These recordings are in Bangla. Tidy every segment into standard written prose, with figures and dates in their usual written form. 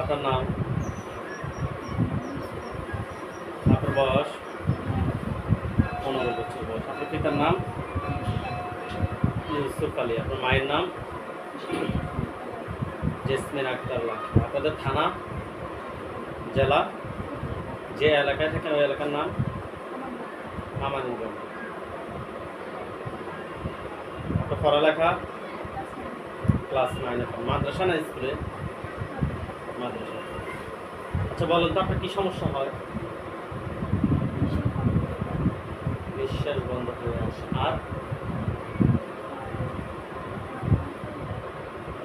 আপনার নাম, আপনার বয়স 15 বছর বয়স। আপনার পিতার নাম ইউসুফ আলী। আপনার মায়ের নাম জেসমিন আক্তার লাখি। আপনাদের থানা, জেলা, যে এলাকায় থাকেন ওই এলাকার নাম আমানুগঞ্জ। আপনার পড়ালেখা ক্লাস 9-এ। মাদ্রাসা না স্কুলে? মাদ্রাসা। আচ্ছা বলেন তো আপনার কী সমস্যা হয়? নিঃশ্বাস বন্ধ হয়ে আসে, আর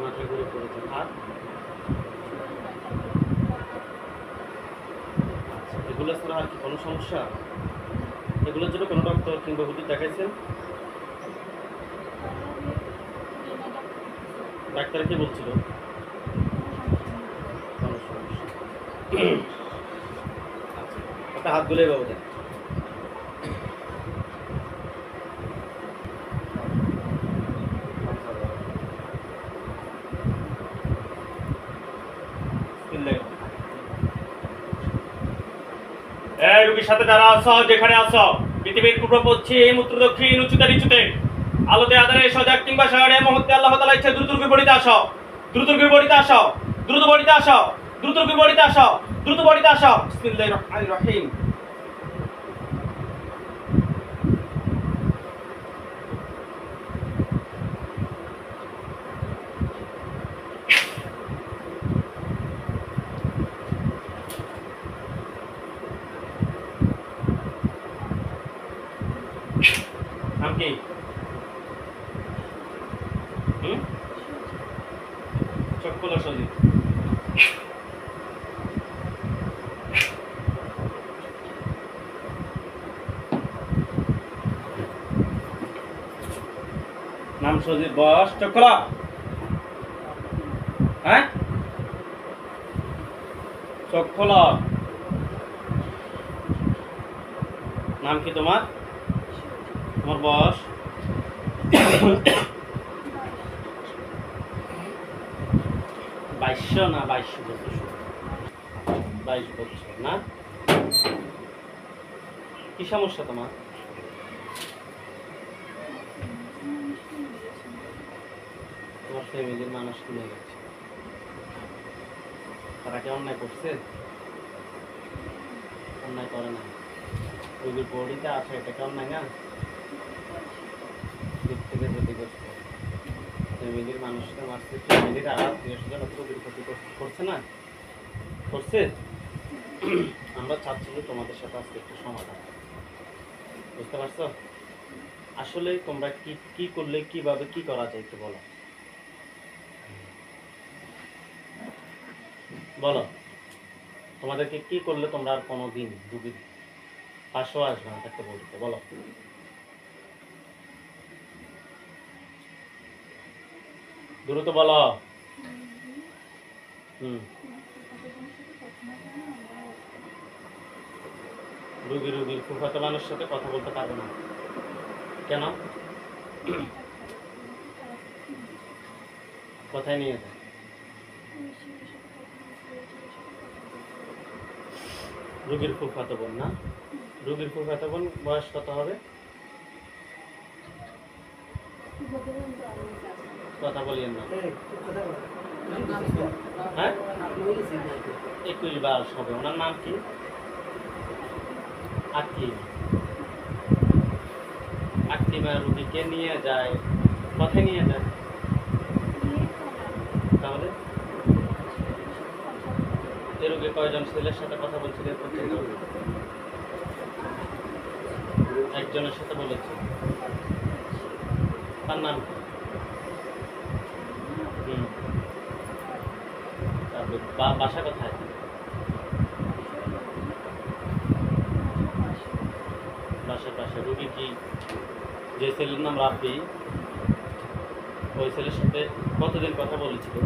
মাথা ঘুরে পড়েছেন, আর আচ্ছা এগুলো ছাড়া আর কি কোনো সমস্যা? এগুলোর জন্য কোনো ডক্টর কিংবা ওষুধ দেখাইছেন? ডাক্তার কি বলছিল? কোনো সমস্যা। আচ্ছা একটা হাত গুলে বাবু দেন। এই রোগীর সাথে যারা আছো, যেখানে আছো, পৃথিবীর পূর্ব পশ্চিম উত্তর দক্ষিণ উঁচুতে নিচুতে আলোতে আধারে সজাগ কিংবা শহরে মুহূর্তে আল্লাহ তাআলা ইচ্ছা দ্রুত বিপরীতে আসো, দ্রুত বিপরীতে আসো, দ্রুত বিপরীতে আসো, দ্রুত বিপরীতে আসো, দ্রুত বিপরীতে আসো। বিসমিল্লাহির রহমানির রহিম। নাম কি? চক্কল সজিব। নাম সজিব, বয়স চক্কলা। হ্যাঁ চক্কলা। নাম কি তোমার? তোমার বয়স? 22 না 22 বছর? 22 বছর না। কি সমস্যা তোমার? তোমার ফ্যামিলির মানুষ কিনে গেছে, তারা কি অন্যায় করছে? অন্যায় করে না, রোগীর বডিতে আছে, এটা কি অন্যায় না? দিক থেকে যদি করছে ফ্যামিলির মানুষকে মারছে, ফ্যামিলির আত্মীয়-স্বজন রোগীর ক্ষতি করছে না? করছে। আমরা চাচ্ছি যে তোমাদের সাথে আজকে একটু সমাধান, বুঝতে পারছো? আসলে তোমরা কি কি করলে কিভাবে কি করা যায় একটু বলো, বলো তোমাদেরকে কি করলে তোমরা আর কোনো দিন রুগীর পাশেও আসবে না, তাকে বলতে বলো। দ্রুত বলো। রুগীর ফুফাতো মানুষের সাথে কথা বলতে পারবে না কেন? কোথায় নিয়ে যায়? রুগীর ফুফাতো বোন না? রুগীর ফুফাতো বোন বয়স কত হবে? কথা বলিয়েন না। হ্যাঁ 21-22 হবে। ওনার নাম কি? আকিমা রুগীকে নিয়ে যায়, কোথায় নিয়ে যায়? তাহলে এ রোগী কয়জন ছেলের সাথে কথা বলছিল? একজনের সাথে বলেছে। তার নাম কি? বাসা কোথায়? বাসার পাশে। রুগী কি যে ছেলের নাম রাব্বি, ওই ছেলের সাথে কতদিন কথা বলেছিল?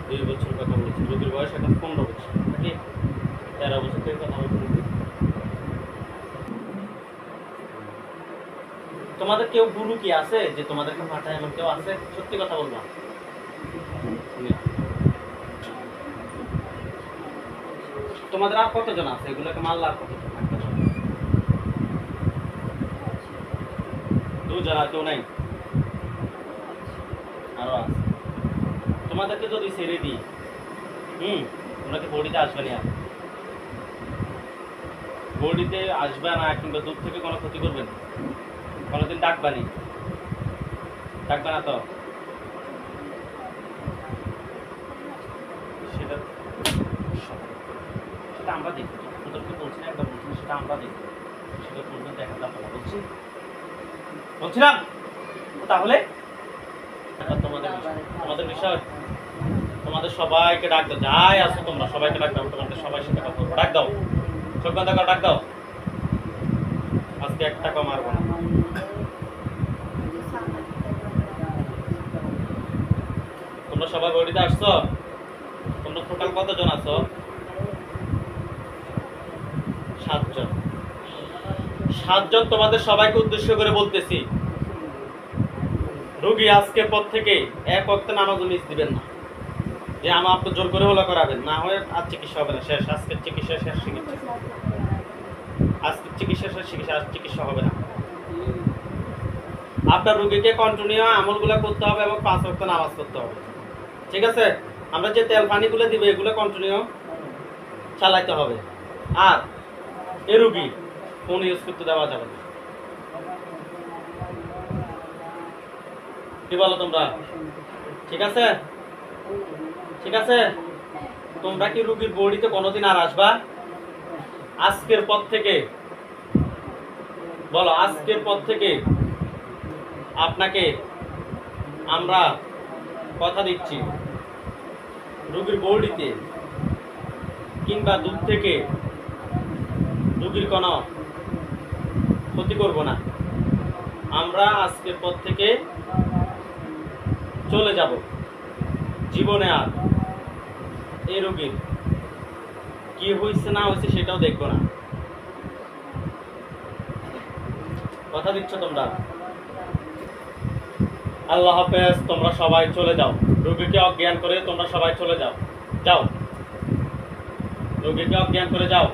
2 বছর কথা বলেছিল। রুগীর বয়স এখন 15 বছর নাকি 13 বছর থেকে কথা বলছিল। তোমাদের কেউ গুরু কি আছে যে তোমাদেরকে পাঠায়? এমন কেউ আছে? সত্যি কথা বলবা। তোমাদের আর কতজন আছে এগুলোকে মারলে আর কতজন? দুজন, আর কেউ নাই? আরো আছে। তোমাদেরকে যদি ছেড়ে দিই, তোমরা কি বডিতে আসবে না? বডিতে আসবে না কিংবা দূর থেকে কোনো ক্ষতি করবেন? কোনোদিন ডাকবানি? ডাকবে না তো? সেটা সেটা আমরা দেখি, তোদেরকে বলছি না, একবার বলছি সেটা আমরা দেখি, সেটা কোনদিন দেখা যাবে না বলছিলাম। তাহলে তোমাদের বিষয়, তোমাদের সবাইকে ডাক দাও, যাই আসো তোমরা সবাইকে ডাক দাও, তোমাদের সবাই সাথে কথা বলবো, ডাক দাও, চোখ বন্ধ করো, ডাক দাও। আজকে 1 টাকা মারবো না। তোমরা সবাই বডিতে আসছো? তোমরা টোটাল কতজন আছো? 7 জন। 7 জন। তোমাদের সবাইকে উদ্দেশ্য করে বলতেছি, রোগী আজকের পর থেকে 1 ওয়াক্ত নামাজও মিস দিবেন না। যে আমার আপনি জোর করে হলো করাবেন, না হয় আর চিকিৎসা হবে না, শেষ। আজকের চিকিৎসা শেষ, চিকিৎসা আজকের চিকিৎসা শেষ, চিকিৎসা আর চিকিৎসা হবে না। আপনার রোগীকে কন্টিনিউ আমলগুলো করতে হবে এবং 5 ওয়াক্ত নামাজ করতে হবে, ঠিক আছে? আমরা যে তেল পানিগুলো দিব এগুলো কন্টিনিউ চালাইতে হবে। আর এ রোগী ফোন ইউজ করতে দেওয়া যাবে না। কি বলো তোমরা? ঠিক আছে? ঠিক আছে? তোমরা কি রোগীর বডিতে কোনোদিন আর আসবা? আজকের পর থেকে বলো, আজকের পর থেকে আপনাকে আমরা কথা দিচ্ছি, রোগীর বডিতে কিংবা দূর থেকে রোগীর কোনো ক্ষতি করব না। আমরা আজকের পর থেকে চলে যাব, জীবনে আর এই রোগীর কি হয়েছে না হয়েছে সেটাও দেখবো না। কথা দিচ্ছ তোমরা? আল্লাহ হাফেজ। তোমরা সবাই চলে যাও, রোগীকে অজ্ঞান করে তোমরা সবাই চলে যাও। যাও, রোগীকে অজ্ঞান করে যাও।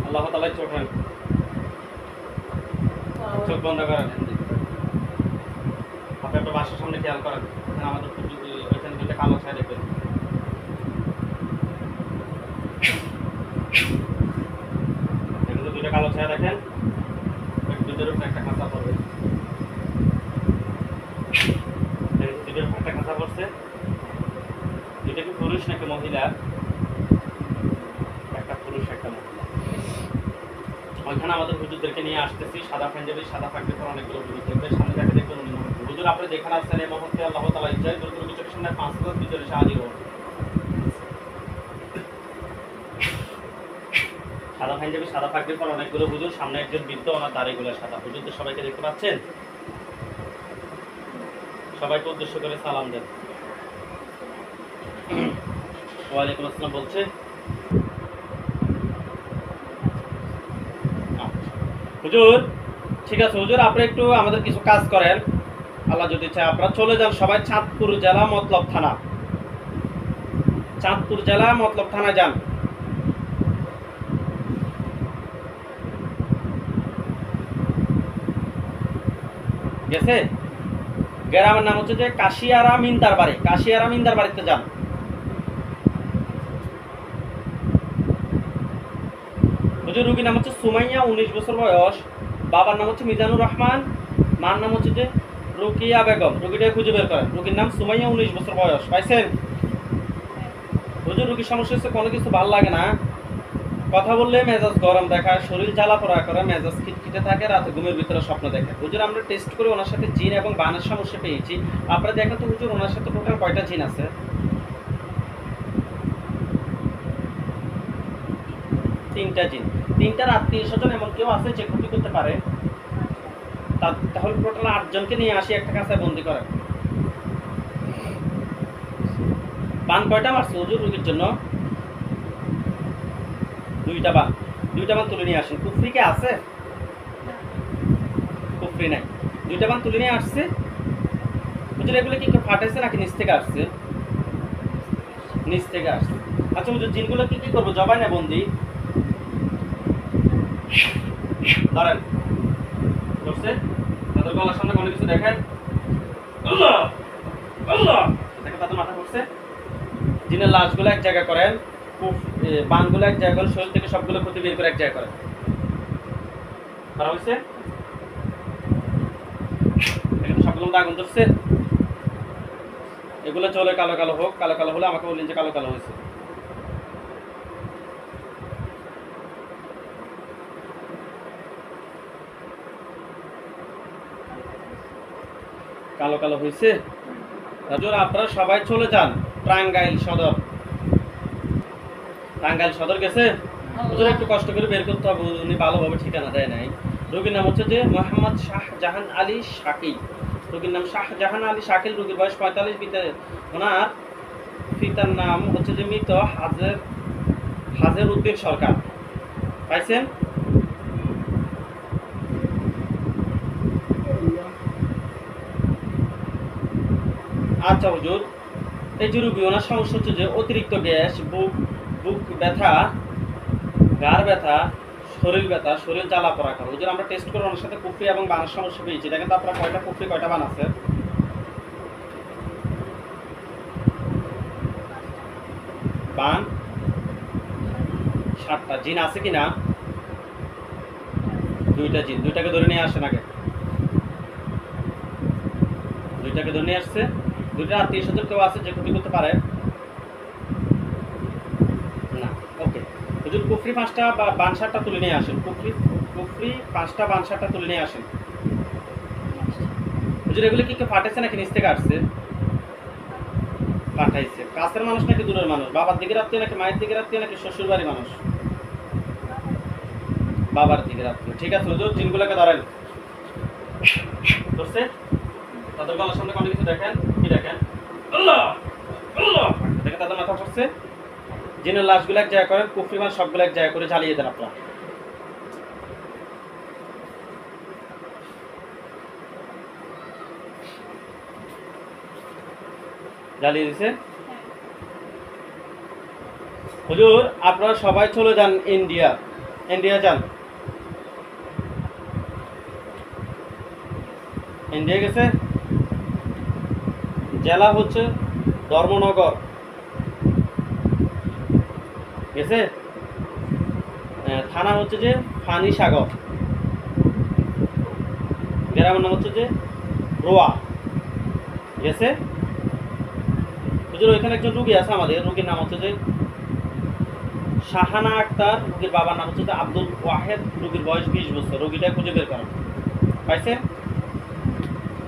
আল্লাহ তাআলা চোখ বন্ধ করেন। আপনি একটা বাসার সামনে খেয়াল করেন, আমাদের ওইখানে 2টা কালো ছায়া দেখবেন। এগুলো 2টা কালো ছায়া দেখেন, দুটোর উপরে একটা কাঁচা পড়বে। দুটোর উপরে একটা কাঁচা পড়ছে। এটা কি পুরুষ নাকি মহিলা? একটা পুরুষ, একটা মহিলা। ওইখানে আমাদের হুজুরদেরকে নিয়ে আসতেছি, সাদা পাঞ্জাবি, সাদা পাগড়ি পরা অনেকগুলো হুজুর দেখবে। সামনে দেখে দেখবেন উনি হুজুর। আপনি যেখানে আসছেন এই মুহূর্তে আল্লাহ তাআলা ইচ্ছায় দ্রুত চোখের সামনে 5,000 ভিতরে হাজির হন। সাদা পাঞ্জাবি, সাদা পাগড়ি পরা অনেকগুলো হুজুর, সামনে একজন বৃদ্ধ, ওনার দাড়িগুলো সাদা। হুজুরদের সবাইকে দেখতে পাচ্ছেন? সবাইকে উদ্দেশ্য করে সালাম দেন। ওয়ালাইকুম আসসালাম বলছে। হুজুর ঠিক আছে, হুজুর আপনি একটু আমাদের কিছু কাজ করেন, আল্লাহ যদি চায়। আপনারা চলে যান সবাই চাঁদপুর জেলা মতলব থানা, চাঁদপুর জেলা মতলব থানা যান। গেছে? গ্রামের নাম হচ্ছে যে কাশিয়ারা মিন্দার বাড়ি, কাশিয়ারা মিন্দার বাড়িতে যান। হুজুর রুগীর নাম হচ্ছে সুমাইয়া, 19 বছর বয়স। বাবার নাম হচ্ছে মিজানুর রহমান, মার নাম হচ্ছে যে রুকিয়া বেগম। রুগীটাকে খুঁজে বের করেন। রুগীর নাম সুমাইয়া, 19 বছর বয়স। পাইছেন? হুজুর রুগীর সমস্যা হচ্ছে কোনো কিছু ভালো লাগে না, কথা বললে মেজাজ গরম দেখায়, শরীর জ্বালা পোড়া করে, মেজাজ খিটখিটে থাকে, রাতে ঘুমের ভিতরে স্বপ্ন দেখে। হুজুর আমরা টেস্ট করে ওনার সাথে জিন এবং বানের সমস্যা পেয়েছি। আপনারা দেখেন তো হুজুর ওনার সাথে টোটাল কয়টা জিন আছে? 3টা জিন। 3টার আত্মীয় স্বজন এমন কেউ আছে যে ক্ষতি করতে পারে? তাহলে টোটাল 8 জনকে নিয়ে আসি, একটা কাছে বন্দি করেন। বান কয়টা মারছে হুজুর রুগীর জন্য? 2টা বান। 2টা বান তুলে নিয়ে আসেন। কুফরি কে আছে? কুফরি নাই। 2টা বান তুলে নিয়ে আসছে। হুজুর এগুলো কি ফাটাইছে নাকি নিচ থেকে আসছে? নিচ থেকে আসছে। আচ্ছা হুজুর জিনগুলো কি করবো, জবাই না বন্দি? ধরেন করছে, তাদের গলার সামনে কোনো কিছু দেখেন, আল্লাহ আল্লাহ দেখেন তাদের মাথা করছে। জিনের লাশগুলো এক জায়গা করেন, বানগুলো এক জায়গা করেন, শরীর থেকে সবগুলো ক্ষতি বের করে এক জায়গা করেন। করা হয়েছে? এখানে সবগুলো আগুন ধরছে। এগুলো চলে কালো কালো হোক, কালো কালো হলে আমাকে বললেন যে কালো কালো হয়েছে। কালো কালো হয়েছে। আপনারা সবাই চলে যান টাঙ্গাইল সদর। টাঙ্গাইল সদর গেছে, হুজুর একটু কষ্ট করে বের করতে হবে, উনি ভালোভাবে ঠিকানা দেয় নাই। রোগীর নাম হচ্ছে যে মোহাম্মদ শাহজাহান আলী শাকিল। রোগীর নাম শাহজাহান আলী শাকিল, রোগীর বয়স 45। ওনার পিতার নাম হচ্ছে যে মৃত হাজের উদ্দিন সরকার। পাইছেন? আচ্ছা হুজুর, এই যে রোগী, ওনার সমস্যা হচ্ছে যে অতিরিক্ত গ্যাস, বুক ব্যথা, ঘাড় ব্যথা, শরীর ব্যথা, শরীর জ্বালা পড়া করে। হুজুর আমরা টেস্ট করে ওনার সাথে কুফরি এবং বানের সমস্যা পেয়েছি। দেখেন তো আপনারা কয়টা কুফরি কয়টা বান আছে? বান 7টা। জিন আছে কিনা? 2টা জিন। 2টাকে ধরে নিয়ে আসেন আগে। 2টাকে ধরে নিয়ে আসছে। 2টা আত্মীয় স্বজন কেউ আছে যে ক্ষতি করতে পারে না? ওকে হুজুর, কুফরি 5টা বা বান 7টা তুলে নিয়ে আসেন। কুফরি 5টা, বান 7টা তুলে নিয়ে আসেন। হুজুর এগুলো কি ফাটাইছে নাকি নিচ থেকে আসছে? পাঠাইছে। কাছের মানুষ নাকি দূরের মানুষ? বাবার দিকে আত্মীয় নাকি মায়ের দিকে আত্মীয় নাকি শ্বশুর বাড়ির মানুষ? বাবার দিকে আত্মীয়। ঠিক আছে হুজুর, জিনগুলোকে ধরেন। ধরছে, তাদের গলার সামনে কোনো কিছু দেখেন, কি দেখেন? আল্লাহ আল্লাহ দেখেন তাদের মাথা করছে। জিনের লাশগুলো এক জায়গা করেন, কুফরি বান সবগুলো এক জায়গা করে জ্বালিয়ে দেন আপনারা। জ্বালিয়ে দিছে। হুজুর আপনারা সবাই চলে যান ইন্ডিয়া। ইন্ডিয়া যান। ইন্ডিয়া গেছে। জেলা হচ্ছে ধর্মনগর গেছে। থানা হচ্ছে যে ফানি সাগর। গ্রামের নাম হচ্ছে যে রোয়া গেছে। হুজুর ওইখানে একজন রুগী আছে আমাদের, রুগীর নাম হচ্ছে যে শাহানা আক্তার। রুগীর বাবার নাম হচ্ছে যে আব্দুল ওয়াহেদ। রুগীর বয়স 20 বছর। রুগীটা খুঁজে বের করেন। পাইছেন?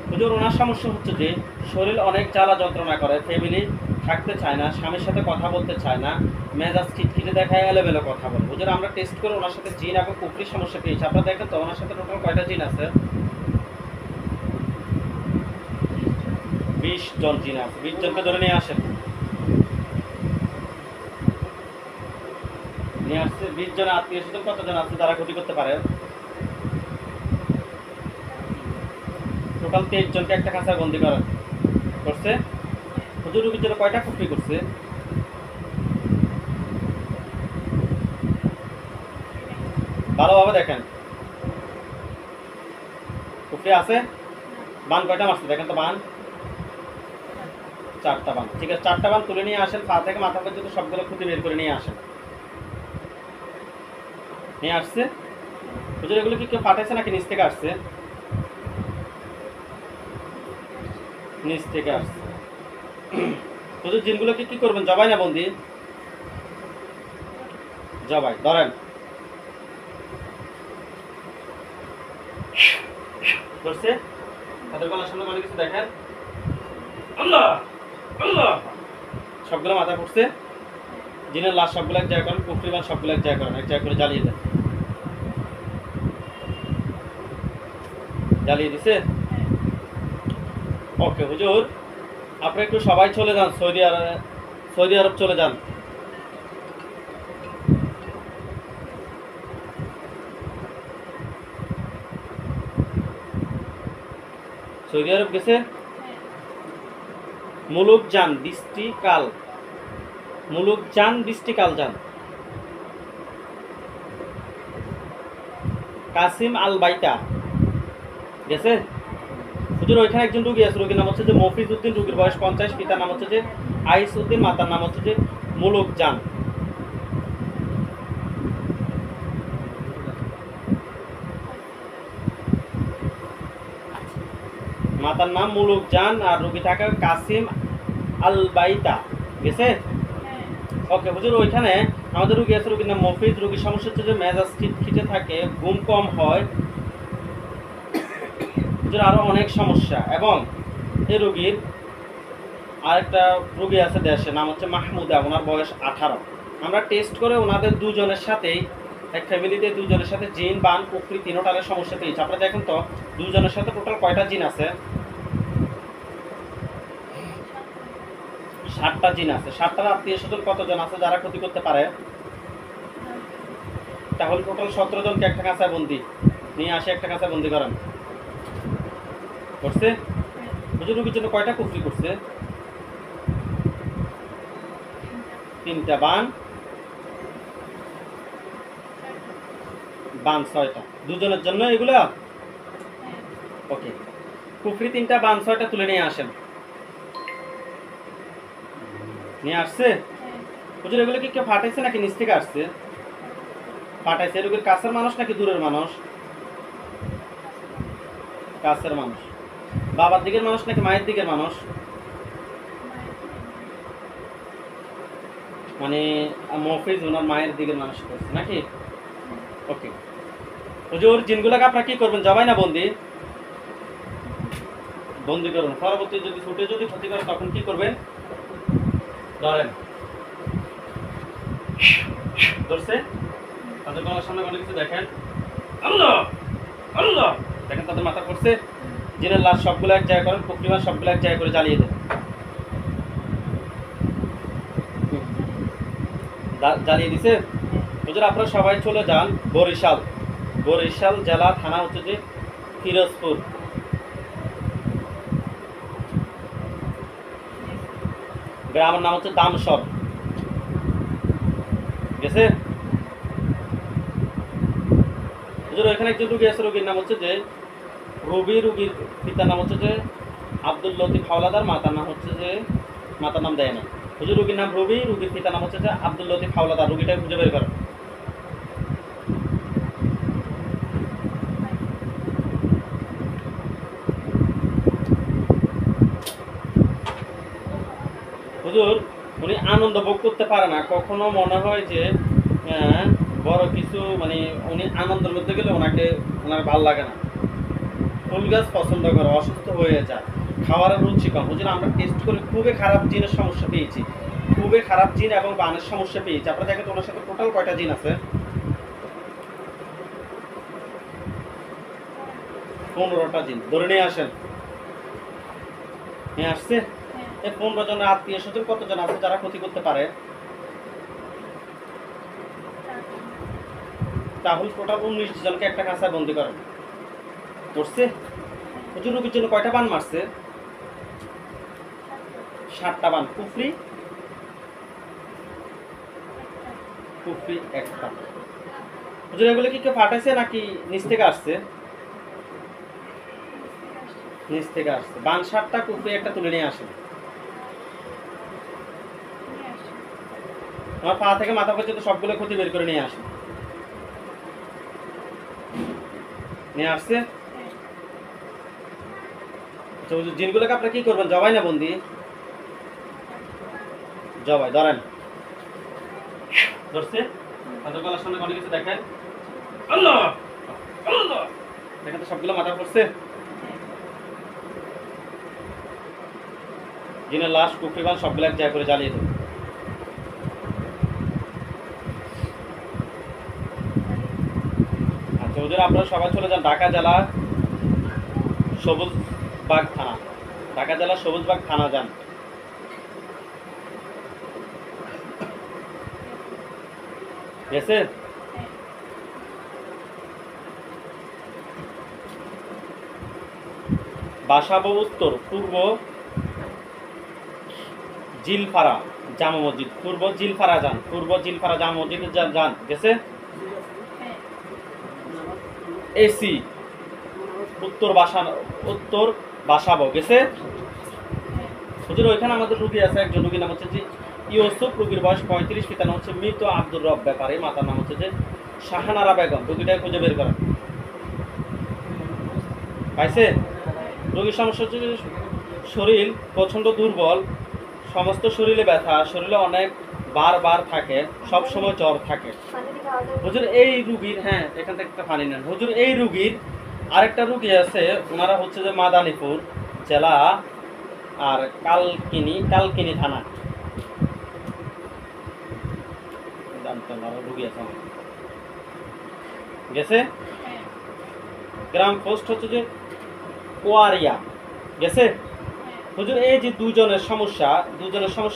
হুজুর ওনার সমস্যা হচ্ছে যে শরীর অনেক জ্বালা যন্ত্রণা করে, ফ্যামিলি থাকতে চায় না, স্বামীর সাথে কথা বলতে চায় না, মেজাজ খিটখিটে দেখায়, এলোমেলো কথা বলে। হুজুর আমরা টেস্ট করে ওনার সাথে জিন এবং কুফরির সমস্যা পেয়েছি। আপনারা দেখেন তো ওনার সাথে টোটাল কয়টা জিন আছে? 20 জন জিন আছে। 20 জনকে ধরে নিয়ে আসেন। নিয়ে আসছে 20 জন আত্মীয় স্বজন। কতজন আছে যারা ক্ষতি করতে পারে? টোটাল 23 জনকে একটা খাঁচায় বন্দি করা করছে। হুজুর রুগীর জন্য কয়টা কুফরি করছে? ভালোভাবে দেখেন। কুফরি আছে। বান কয়টা মারছে দেখেন তো? বান 4টা বান। ঠিক আছে, 4টা বান তুলে নিয়ে আসেন। পা থেকে মাথা পর্যন্ত সবগুলো খুঁটি বের করে নিয়ে আসেন। নিয়ে আসছে। হুজুর এগুলো কি কেউ পাঠাইছে নাকি নিচ থেকে আসছে? নিচ থেকে আসছে। হুজুর জিনগুলোকে কি করবেন, জবাই না বন্দি? জবাই। ধরেন। ধরছে, তাদের গলার সামনে মানে কিছু দেখেন, আল্লাহ আল্লাহ সবগুলো মাথা পড়ছে। জিনের লাশ সবগুলো এক জায়গা করেন, কুফরি বান সবগুলো এক জায়গা করেন, এক জায়গা করে জ্বালিয়ে দেন। জ্বালিয়ে দিছে। ওকে হুজুর আপনি একটু সবাই চলে যান সৌদি আরব চলে যান। সৌদি আরব গেছে। মুলুক যান বৃষ্টিকাল, মুলুক যান বৃষ্টিকাল যান। কাসিম আল বাইতা গেছে। হুজুর ওইখানে একজন রুগী আছে, রুগীর নাম হচ্ছে যে মফিজ উদ্দিন, রুগীর বয়স 50, পিতার নাম হচ্ছে যে আইস উদ্দিন, মাতার নাম হচ্ছে যে মুলুক যান। মাতার নাম মুলুক জান আর রুগী থাকে কাসিম আল বাইতা গেছে। ওকে হুজুর ওইখানে আমাদের রুগী আছে, রুগীর নাম মফিজ, রুগীর সমস্যা হচ্ছে যে মেজাজ খিটখিটে থাকে, ঘুম কম হয়, হুজুর আরো অনেক সমস্যা। এবং এই রুগীর আরেকটা রুগী আছে দেশে, নাম হচ্ছে মাহমুদা, ওনার বয়স 18। আমরা টেস্ট করে ওনাদের দুজনের সাথেই, এক ফ্যামিলিতে দুজনের সাথে জিন বান কুফরি তিনোটারের সমস্যা পেয়েছে। আপনারা দেখেন তো দুজনের সাথে টোটাল কয়টা জিন আছে? 7টা জিন আছে। 7টার আত্মীয় স্বজন কতজন আছে যারা ক্ষতি করতে পারে? তাহলে টোটাল 17 জনকে একটা কাঁচায় বন্দি নিয়ে আসে, একটা কাঁচায় বন্দি করেন করছে। হুজুর রুগীর জন্য কয়টা কুফরি করছে? 3টা। বান 6টা। দুজনের জন্য এগুলা ওকে। কুফরি 3টা, বান 6টা তুলে নিয়ে আসেন। নিয়ে আসছে হুজুর। এগুলো কি কেউ ফাটাইছে নাকি নিচ থেকে আসছে? ফাটাইছে। রোগীর কাছের মানুষ নাকি দূরের মানুষ? কাছের মানুষ। বাবার দিকের মানুষ নাকি মায়ের দিকের মানুষ? মানে মফিজ ওনার মায়ের দিকের মানুষ করছে নাকি? ওকে হুজুর জিনগুলোকে আপনারা কি করবেন? জবাই না বন্দি? বন্দি করবেন। পরবর্তী যদি ছুটে যদি ক্ষতি করে তখন কি করবেন? ধরেন ধরছে তাদের গলার সামনে অনেক কিছু দেখেন, আল্লাহ আল্লাহ দেখেন তাদের মাথা করছে। জিনের লাশ সবগুলো এক জায়গায় করেন, প্রক্রিয়া সবগুলো এক জায়গায় করে জ্বালিয়ে দেন। জ্বালিয়ে দিছে হুজুর। আপনারা সবাই চলে যান বরিশাল। বরিশাল জেলা, থানা হচ্ছে যে ফিরোজপুর। গ্রামের নাম হচ্ছে দামসর গেছে। হুজুর এখানে একজন রুগী আছে, রুগীর নাম হচ্ছে যে রবি, রুগীর পিতার নাম হচ্ছে যে আব্দুল লতিফ হাওলাদার, মাতার নাম হচ্ছে যে, মাতার নাম দেয় না। হুজুর রুগীর নাম রবি, রুগীর পিতার নাম হচ্ছে যে আব্দুল লতিফ হাওলাদার। রুগীটা খুঁজে বের করেন। হুজুর উনি আনন্দ ভোগ করতে পারে না, কখনো মনে হয় যে বড় কিছু, মানে উনি আনন্দের মধ্যে গেলে ওনার ভালো লাগে না। ফুল গাছ পছন্দ করে, অসুস্থ হয়ে যায়, খাওয়ারের রুচি কম। হুজুর আমরা টেস্ট করে খুবই খারাপ জিনের সমস্যা পেয়েছি, খুবই খারাপ জিন এবং বানের সমস্যা পেয়েছি। আপনারা দেখেন ওনার সাথে টোটাল কয়টা জিন আছে? 15টা জিন ধরে নিয়ে আসেন। নিয়ে আসছে। এই 15 জনের আত্মীয় স্বজন কতজন আছে যারা ক্ষতি করতে পারে? তাহলে টোটাল 19 জনকে একটা কাঁচায় বন্দি করেন করছে। হুজুর রুগীর জন্য কয়টা বান মারছে? 7টা বান। কুফরি কুফরি 1টা। হুজুর এগুলো কি কেউ ফাটাইছে নাকি নিচ থেকে আসছে? নিচ থেকে আসছে। বান 7টা, কুফরি 1টা তুলে নিয়ে আসেন। আমার পা থেকে মাথা পর্যন্ত সবগুলো ক্ষতি বের করে নিয়ে আসেন। নিয়ে আসছে। আচ্ছা হুজুর জিনগুলোকে আপনারা কি করবেন? জবাই না বন্দি? জবাই। ধরেন। ধরছে তাদের গলার সামনে অনেক কিছু দেখেন, আল্লাহ আল্লাহ দেখেন তো সবগুলো মাথা পড়ছে। জিনের লাশ কুফরিবান সবগুলো এক জায়গায় করে জ্বালিয়ে দেবে। আচ্ছা হুজুর আপনারা সবাই চলে যান ঢাকা জেলা সবুজবাগ থানা। ঢাকা জেলা সবুজবাগ থানা যান। গেছে। বাসাবো উত্তর পূর্ব জিলফারা জামা মসজিদ, পূর্ব জিলফারা যান, পূর্ব জিলফারা জামা মসজিদে যান, গেছে? এসি উত্তর বাসাবো, গেছে? হুজুর ওইখানে আমাদের রুগী আছে, একজন রুগীর নাম হচ্ছে যে ইউসুফ, রুগীর বয়স 35, পিতার নাম হচ্ছে মৃত আব্দুর রব ব্যাপারী, মাতার নাম হচ্ছে যে শাহানারা বেগম। রুগীটাকে খুঁজে বের করেন, পাইছে? রোগীর সমস্যা হচ্ছে শরীর প্রচণ্ড দুর্বল, সমস্ত শরীরে ব্যথা, শরীরে অনেক বার থাকে, সব সময় জ্বর থাকে। হুজুর এই রুগীর, হ্যাঁ এখান থেকে একটা পানি নেন। হুজুর এই রুগীর আরেকটা রুগী আছে, ওনারা হচ্ছে যে মাদারীপুর জেলা আর কালকিনি থানা, রুগী আছে আমার, গেছে? গ্রাম পোস্ট হচ্ছে যে কোয়ারিয়া, গেছে? হুজুর এই যে দুজনের সমস্যা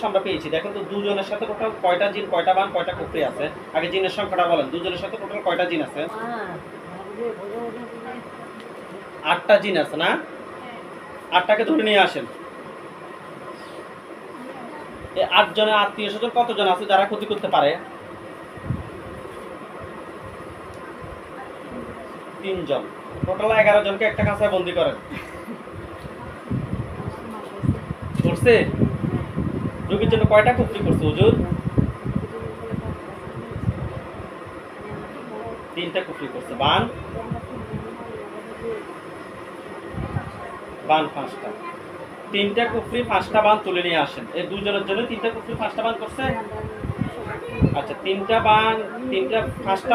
আমরা পেয়েছি, দেখেন তো দুজনের সাথে টোটাল কয়টা জিন, কয়টা বান, কয়টা কুফরি আছে? আগে জিনের সংখ্যাটা বলেন, দুজনের সাথে টোটাল কয়টা জিন আছে? 8টা জিন আছে না? 8টাকে ধরে নিয়ে আসেন। এই 8 জনের আত্মীয় স্বজন কতজন আছে যারা ক্ষতি করতে পারে? 3 জন। টোটাল 11 জনকে একটা কাঁচায় বন্দি করেন, করছে? রোগীর জন্য কয়টা কুফরি করছে হুজুর? 3টা কুফরি করছে। বান 5টা, 3টা কুফরি 5টা বান তুলে নিয়ে আসেন। এই দুজনের জন্য 3টা কুফরি 5টা বান করছে। আচ্ছা 5টা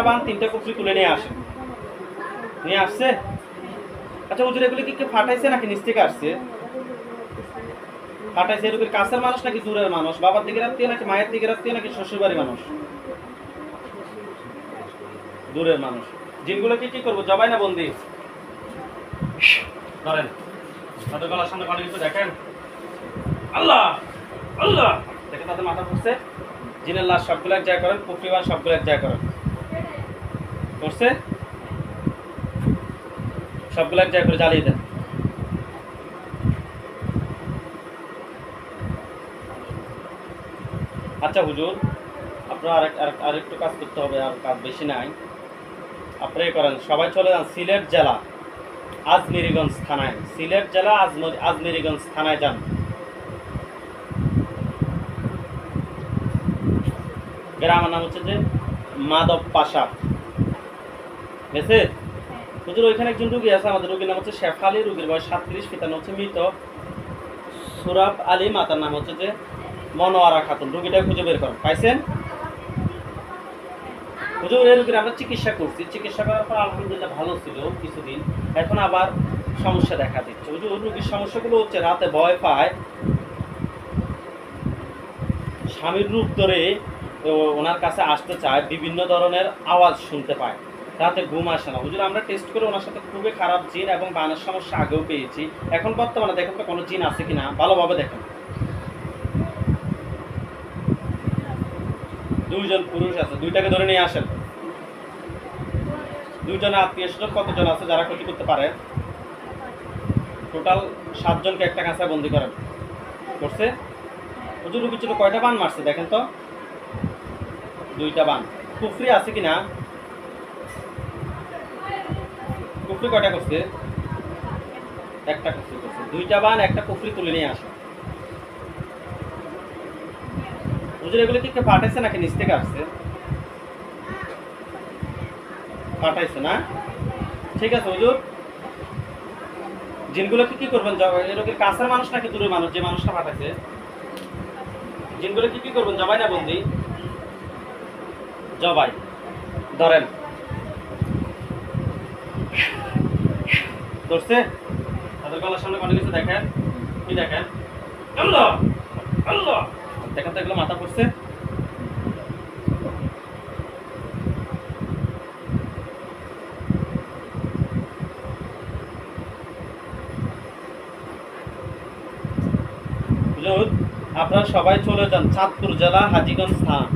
বান 3টা কুফরি তুলে নিয়ে আসেন, নিয়ে আসছে? আচ্ছা হুজুর এগুলো কি ফাটাইছে নাকি নিচ থেকে আসছে? ফাটাইছে। এরকম কাছের মানুষ নাকি দূরের মানুষ? বাবার দিকে রাখতে নাকি মায়ের দিকে রাখতে নাকি শ্বশুর বাড়ির মানুষ? দূরের মানুষ। জিনগুলোকে কি করবো, জবাই না বন্দি? ধরেন, তাদের গলার সামনে পানি কিছু দেখেন, আল্লাহ আল্লাহ দেখেন, তাদের মাথা পড়ছে। জিনের লাশ সবগুলো এক জায়গায় করেন, কুফরিবান সবগুলো এক জায়গায় করেন, করছে? সবগুলো এক জায়গায় করে জ্বালিয়ে দেন। আচ্ছা হুজুর আপনার আরেকটু কাজ করতে হবে, আর কাজ বেশি নাই। আপনি করেন, সবাই চলে যান সিলেট জেলা আজমিরিগঞ্জ থানায়, সিলেট জেলা আজমিরিগঞ্জ থানায় যান। গ্রামের নাম হচ্ছে যে মাধব পাশা, গেছে? হুজুর ওইখানে একজন রুগী আছে, আমাদের রুগীর নাম হচ্ছে শেফালি, রুগীর বয়স 37, পিতার নাম হচ্ছে মৃত সুরাব আলী, মাতার নাম হচ্ছে যে মনোয়ারা খাতুন। রুগীটা খুঁজে বের করেন, পাইছেন? হুজুর এই রুগীর আমরা চিকিৎসা করছি, চিকিৎসা করার পর আলহামদুলিল্লাহ ভালো ছিল কিছুদিন, এখন আবার সমস্যা দেখা দিচ্ছে। হুজুর রুগীর সমস্যাগুলো হচ্ছে রাতে ভয় পায়, স্বামীর রূপ ধরে ওনার কাছে আসতে চায়, বিভিন্ন ধরনের আওয়াজ শুনতে পায়, রাতে ঘুম আসে না। হুজুর আমরা টেস্ট করে ওনার সাথে খুবই খারাপ জিন এবং বানের সমস্যা আগেও পেয়েছি, এখন বর্তমানে দেখেন তো কোনো জিন আছে কিনা, ভালোভাবে দেখেন। 2 জন পুরুষ আছে, 2টাকে ধরে নিয়ে আসেন। 2 জনের আত্মীয় স্বজন কতজন আছে যারা ক্ষতি করতে পারে? টোটাল 7 জনকে একটা কাঁচায় বন্দি করেন, করছে? হুজুর রুগীর জন্য কয়টা বান মারছে দেখেন তো? 2টা বান। কুফরি আছে কিনা? কুফরি কয়টা করছে? একটা কুফরি করছে। 2টা বান, একটা কুফরি তুলে নিয়ে আসে। হুজুর এগুলো কি ফাটাইছে নাকি নিচ থেকে আসছে? ফাটাইছে না? ঠিক আছে হুজুর, জিনগুলোকে কি করবেন, এরকম কাছের মানুষ নাকি দূরের মানুষ যে মানুষটা ফাটাইছে? জিনগুলোকে কি করবেন, জবাই না বন্দি? জবাই। ধরেন, ধরছে? তাদের গলার সামনে কোনো কিছু দেখেন, কি দেখেন? আল্লাহ আল্লাহ দেখেন তো, এগুলো মাথা পড়ছে। আপনারা সবাই চলে যান চাঁদপুর জেলা হাজীগঞ্জ থানা,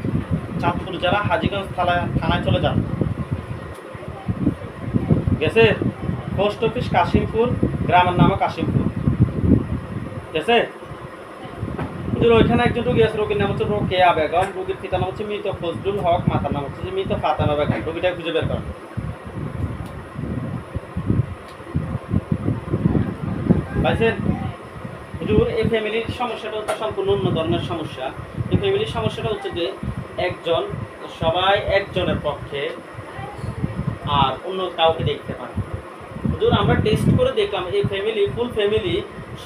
চাঁদপুর জেলা হাজীগঞ্জ থানায় চলে যান, গেছে? পোস্ট অফিস কাশিমপুর, গ্রামের নামও কাশিমপুর, গেছে? হুজুর ওইখানে একজন রোগী আছে, রোগীর নাম হচ্ছে রোকেয়া বেগম, রোগীর পিতার নাম হচ্ছে মৃত ফজলুল হক, মাতার নাম হচ্ছে যে মৃত ফাতেমা বেগম। রোগীটা খুঁজে বের করেন। পাইছেন? হুজুর এই ফ্যামিলির সমস্যাটা হচ্ছে সম্পূর্ণ অন্য ধরনের সমস্যা। এই ফ্যামিলির সমস্যাটা হচ্ছে যে একজন, সবাই একজনের পক্ষে আর অন্য কাউকে দেখতে পান। হুজুর আমরা টেস্ট করে দেখলাম এই ফ্যামিলি, ফুল ফ্যামিলি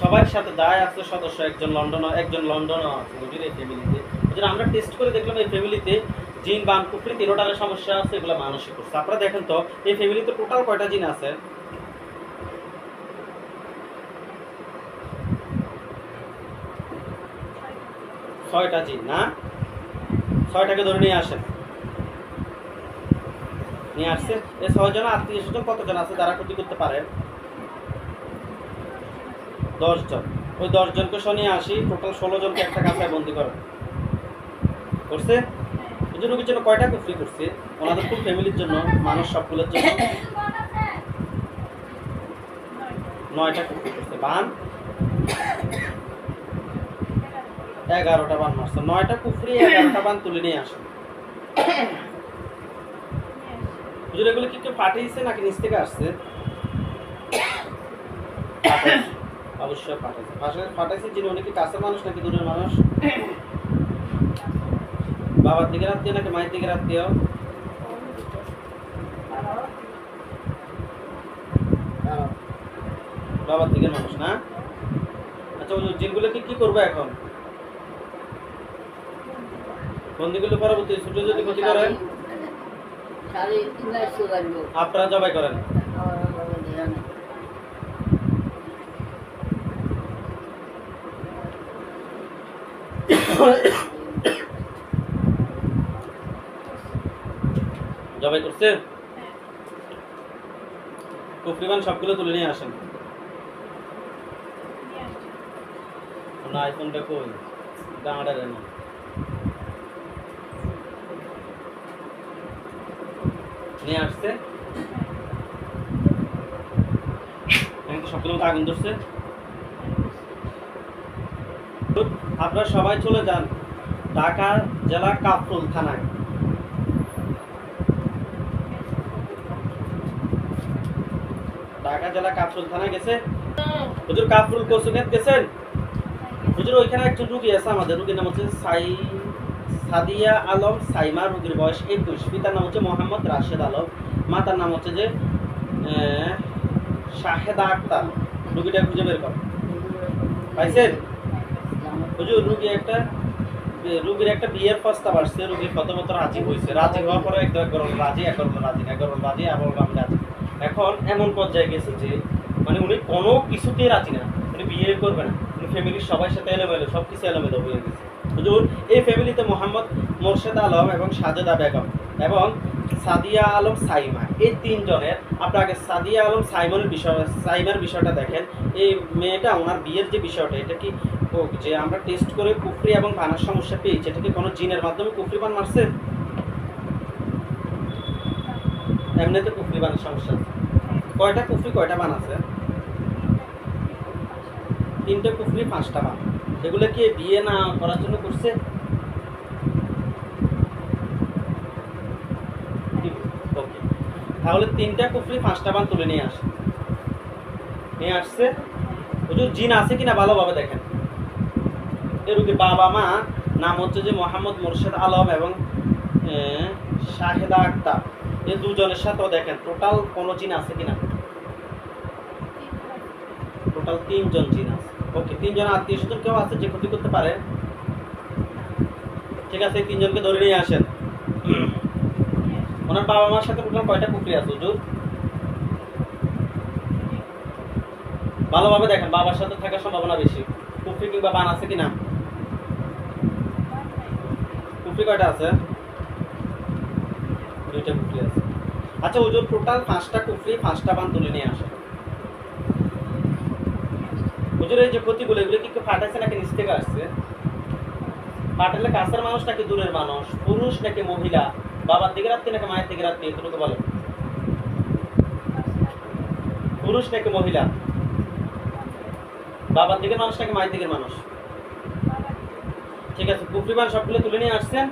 সবার সাথে দায় আছে সদস্য, একজন লন্ডনও আছে হুজুর এই ফ্যামিলিতে। হুজুর আমরা টেস্ট করে দেখলাম এই ফ্যামিলিতে জিন বান কুফরি 13টার সমস্যা আছে, এগুলো মানসিক করছে। আপনারা দেখেন তো এই ফ্যামিলিতে টোটাল কয়টা জিন আছে? 6টা জিন না? 6টাকে ধরে নিয়ে আসেন। নিয়ে আসছে এই 6 জন আত্মীয় স্বজন কতজন আছে যারা ক্ষতি করতে পারে? 10 জন। ওই 10 জনকে নিয়ে আসি, টোটাল 16 জনকে একটা কাছায় বন্দি করে করছে। এই রোগীর জন্য কয়টা কুফরি করছে? ওনাদের ফুল ফ্যামিলির জন্য, মানুষ সবগুলোর জন্য 9টা কুফরি করছে। বান 11টা বান মারছে। 9টা কুফরি 11টা বান তুলে নিয়ে আসে। হুজুর এগুলো কি কেউ পাঠিয়েছে নাকি নিচ থেকে আসছে? অবশ্যই পাঠাইছে। যিনি উনি কি কাছের মানুষ নাকি দূরের মানুষ? বাবার দিকের আত্মীয় নাকি মায়ের দিকের আত্মীয়? বাবার দিকের মানুষ না? আচ্ছা হুজুর জিনগুলোকে কি করবে এখন? বন্দিগুলো পরবর্তী ছোট যদি ক্ষতি করেন আপনারা জবাই করেন। জবাই করছেন? কুফরিবান সবগুলো তুলে নিয়ে আসেন। না আইফোনটা কই? দাঁড়া রে না। নিয়ে আসছে। সবগুলো আগুন ধরছে। আপনারা সবাই চলে যান ঢাকা জেলা কাফরুল থানায়। ঢাকা জেলা কাফরুল থানায় গেছে হুজুর? কাফরুল কোসুনেত গেছেন হুজুর? ওইখানে একজন রুগী আছে আমাদের, রুগীর নাম হচ্ছে সাদিয়া আলম সাইমা, রুগীর বয়স 21, পিতার নাম হচ্ছে মোহাম্মদ রাশেদ আলম, মাতার নাম হচ্ছে যে শাহেদা আক্তার। রুগীটা খুঁজে বের কর। পাইছেন হুজুর? রুগীর একটা বিয়ের প্রস্তাব আসছে, রুগীর প্রথমত রাজি হয়েছে, রাজি হওয়ার পরে একবার রাজি, একবার রাজি, আবার আমি রাজি। এখন এমন পর্যায়ে গেছে যে মানে উনি কোনো কিছুতেই রাজি না, উনি বিয়ে করবে না, উনি ফ্যামিলির সবার সাথে এলোমেলো, সব কিছু এলোমেলো হয়ে গেছে। হুজুর এই ফ্যামিলিতে মোহাম্মদ মোর্শেদ আলম এবং সাজেদা বেগম এবং সাদিয়া আলম সাইমা, এই 3 জনের। আপনাকে সাদিয়া আলম সাইমার বিষয়টা দেখেন। এই মেয়েটা ওনার বিয়ের যে বিষয়টা, এটা কি যে আমরা টেস্ট করে কুফরি এবং বানার সমস্যা পেয়েছি, এটা কি কোনো জিনের মাধ্যমে কুফরি বান মারছে? এমনিতে কুফরি বানের সমস্যা আছে। কয়টা কুফরি কয়টা বান আছে? 3টে কুফরি 5টা বান। এগুলো কি বিয়ে না করার জন্য করছে? ওকে, তাহলে 3টা কুফরি 5টা বান তুলে নিয়ে আসছে। হুজুর জিন আছে কিনা ভালোভাবে দেখেন। এই রোগীর বাবা মা নাম হচ্ছে যে মোহাম্মদ মোর্শেদ আলম এবং শাহেদা আক্তার। এই 2 জনের সাথেও দেখেন টোটাল কোনো জিন আছে কিনা? টোটাল 3 জন জিন আছে। ওকে, 3 জন আত্মীয় স্বজন কেউ আছে যে ক্ষতি করতে পারে? ঠিক আছে, 3 জনকে ধরে নিয়ে আসেন। ওনার বাবা মার সাথে টোটাল কয়টা কুফরি আছে হুজুর? ভালোভাবে দেখেন, বাবার সাথে থাকার সম্ভাবনা বেশি। কুফরি কিংবা বান আছে কিনা? কুফরি কয়টা আছে? 2টা কুফরি আছে। আচ্ছা হুজুর টোটাল 5টা কুফরি 5টা বান তুলে নিয়ে আসেন। হুজুর এই যে ক্ষতিগুলো, এগুলো কি কেউ ফাটাইছে নাকি নিচ থেকে আসছে? পাঠালে কাছের মানুষ নাকি দূরের মানুষ? পুরুষ নাকি মহিলা? বাবার দিকের আত্মীয় নাকি মায়ের দিকের আত্মীয়? এতটুকু বলেন। পুরুষ নাকি মহিলা? বাবার দিকের মানুষ নাকি মায়ের দিকের মানুষ? ঠিক আছে, কুফরিবান সবগুলো তুলে নিয়ে আসছেন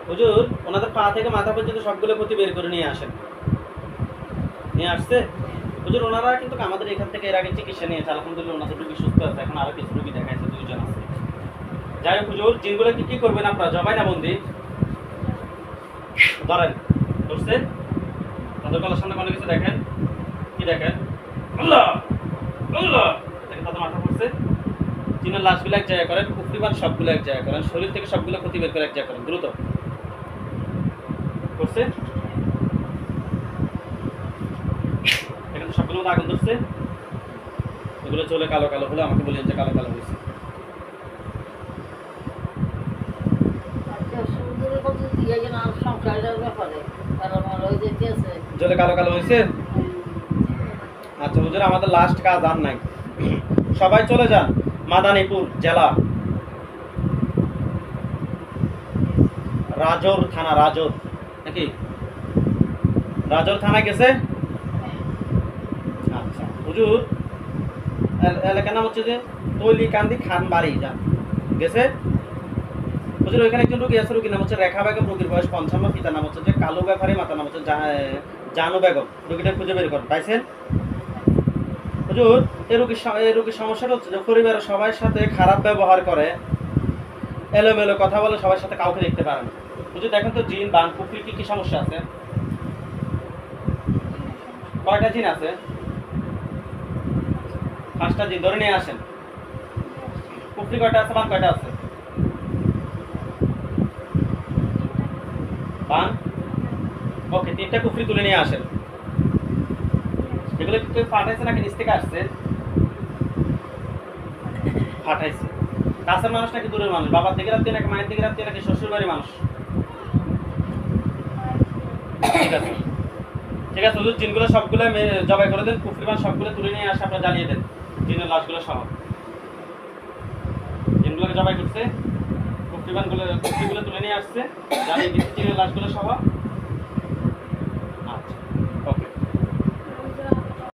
হুজুর। ওনাদের পা থেকে মাথা পর্যন্ত সবগুলো প্রতি বের করে নিয়ে আসেন। নিয়ে আসছে হুজুর। ওনারা কিন্তু আমাদের এখান থেকে এর আগে চিকিৎসা নিয়েছে, আলহামদুলিল্লাহ ওনাদের রোগী সুস্থ আছে, এখন আরো কিছু রোগী দেখাইছে, 2 জন আছে। যাই হোক হুজুর, জিনগুলো কি করবেন আপনারা? জবাই না বন্দি ধরেন, ধরছে তাদের গলার সামনে কোনো কিছু দেখেন, কি দেখেন? আল্লাহ আল্লাহ, তাদের মাথা পড়ছে। জিনের লাশগুলো এক জায়গায় করেন, কুফরিবান সবগুলো এক জায়গায় করেন, শরীর থেকে সবগুলো ক্ষতি বের করে এক জায়গায় করেন, দ্রুত করছে। এখানে সবগুলো মধ্যে আগুন ধরছে, এগুলো চলে কালো কালো হলে আমাকে বলেন যে কালো কালো হয়েছে। জলে কালো কালো হয়েছে। আচ্ছা হুজুর, আমাদের লাস্ট কাজ আর নাই, সবাই চলে যান মাদারীপুর জেলা রাজোর থানা, রাজোর নাকি রাজোর থানায় গেছে। আচ্ছা হুজুর, এলাকার নাম হচ্ছে যে তৈলিকান্দি খানবাড়ি যান, গেছে হুজুর। ওইখানে একজন রুগী আছে, রুগীর নাম হচ্ছে রেখা বেগম, রুগীর বয়স 55, পিতার নাম হচ্ছে যে কালু ব্যাপারী, মাতার নাম হচ্ছে জানু বেগম। রুগীটা খুঁজে বের করেন, পাইছেন হুজুর? এই রুগীর সমস্যাটা হচ্ছে যে পরিবারের সবার সাথে খারাপ ব্যবহার করে, এলোমেলো কথা বলে, সবার সাথে কাউকে দেখতে পারে না। হুজুর দেখেন তো জিন বান কুফরি কি সমস্যা আছে? কয়টা জিন আছে? 5টা জিন ধরে নিয়ে আসেন। কুফরি কয়টা আছে, বান কয়টা আছে? বান ওকে, 3টা কুফরি তুলে নিয়ে আসেন। এগুলো কি কেউ ফাটাইছে নাকি নিচ থেকে আসছে? ফাটাইছে। কাছের মানুষ নাকি দূরের মানুষ? বাবার দিকে রাত্রি নাকি মায়ের দিকে রাত্রি নাকি শ্বশুর বাড়ির মানুষ? ঠিক আছে ঠিক আছে হুজুর, জিনগুলো সবগুলো জবাই করে দেন, কুফরিবান সবগুলো তুলে নিয়ে আসে, আপনারা জ্বালিয়ে দেন জিনের লাশগুলো সহ। জিনগুলোকে জবাই করছে, কুফরিগুলো তুলে নিয়ে আসছে, জ্বালিয়ে দিচ্ছে জিনের লাশগুলো সহ।